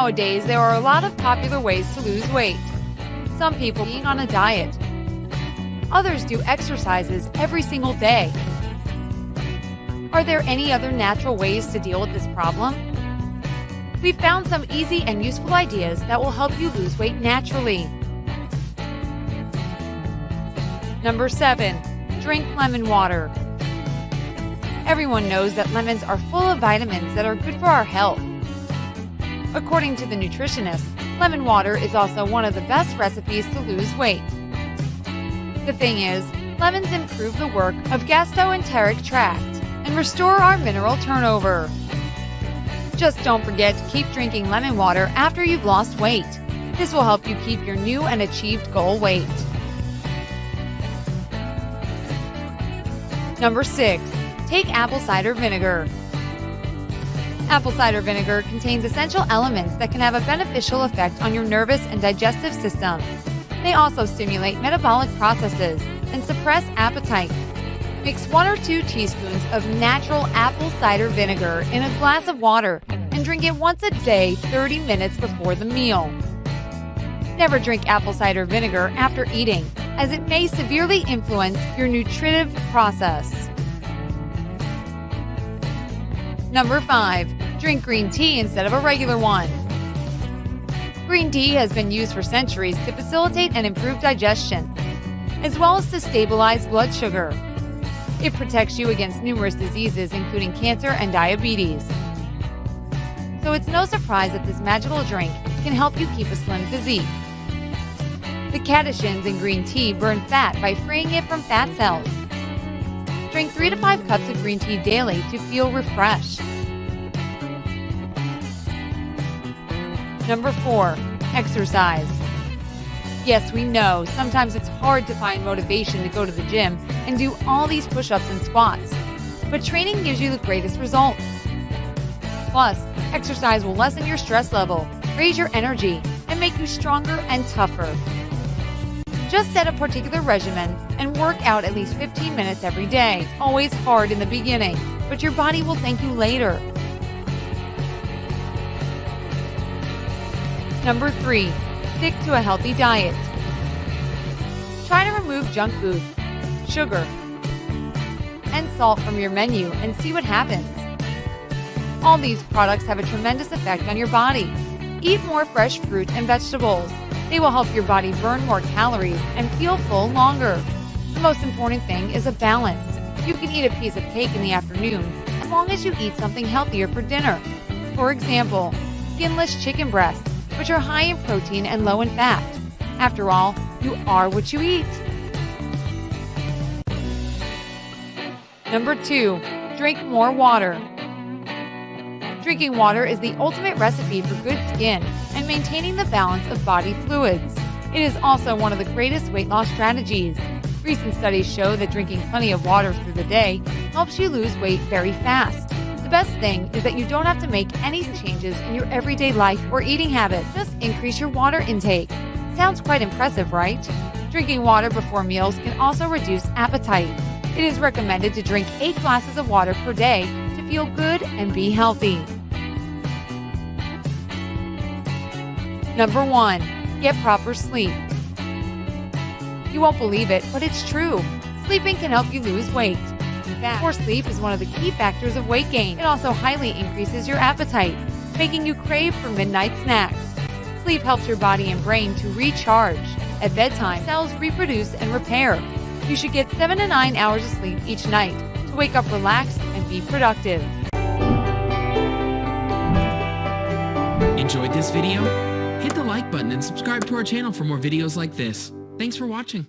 Nowadays, there are a lot of popular ways to lose weight. Some people eat on a diet. Others do exercises every single day. Are there any other natural ways to deal with this problem? We've found some easy and useful ideas that will help you lose weight naturally. Number 7. Drink lemon water. Everyone knows that lemons are full of vitamins that are good for our health. According to the nutritionist, lemon water is also one of the best recipes to lose weight. The thing is, lemons improve the work of gastroenteric tract and restore our mineral turnover. Just don't forget to keep drinking lemon water after you've lost weight. This will help you keep your new and achieved goal weight. Number 6. Take apple cider vinegar. Apple cider vinegar contains essential elements that can have a beneficial effect on your nervous and digestive systems. They also stimulate metabolic processes and suppress appetite. Mix 1 or 2 teaspoons of natural apple cider vinegar in a glass of water and drink it once a day 30 minutes before the meal. Never drink apple cider vinegar after eating, as it may severely influence your nutritive process. Number 5. Drink green tea instead of a regular one. Green tea has been used for centuries to facilitate and improve digestion, as well as to stabilize blood sugar. It protects you against numerous diseases, including cancer and diabetes. So it's no surprise that this magical drink can help you keep a slim physique. The catechins in green tea burn fat by freeing it from fat cells. Drink 3 to 5 cups of green tea daily to feel refreshed. Number 4. Exercise. Yes, we know, sometimes it's hard to find motivation to go to the gym and do all these push-ups and squats, but training gives you the greatest results. Plus, exercise will lessen your stress level, raise your energy, and make you stronger and tougher. Just set a particular regimen and work out at least 15 minutes every day. It's always hard in the beginning, but your body will thank you later. Number 3. Stick to a healthy diet. Try to remove junk food, sugar, and salt from your menu and see what happens. All these products have a tremendous effect on your body. Eat more fresh fruit and vegetables. They will help your body burn more calories and feel full longer. The most important thing is a balance. You can eat a piece of cake in the afternoon as long as you eat something healthier for dinner. For example, skinless chicken breasts, which are high in protein and low in fat. After all, you are what you eat. Number 2. Drink more water. Drinking water is the ultimate recipe for good skin and maintaining the balance of body fluids. It is also one of the greatest weight loss strategies. Recent studies show that drinking plenty of water through the day helps you lose weight very fast. The best thing is that you don't have to make any changes in your everyday life or eating habits. Just increase your water intake. Sounds quite impressive, right? Drinking water before meals can also reduce appetite. It is recommended to drink 8 glasses of water per day to feel good and be healthy. Number 1. Get proper sleep. You won't believe it, but it's true. Sleeping can help you lose weight. In fact, poor sleep is one of the key factors of weight gain. It also highly increases your appetite, making you crave for midnight snacks. Sleep helps your body and brain to recharge. At bedtime, cells reproduce and repair. You should get 7 to 9 hours of sleep each night to wake up relaxed and be productive. Enjoyed this video? Hit the like button and subscribe to our channel for more videos like this. Thanks for watching.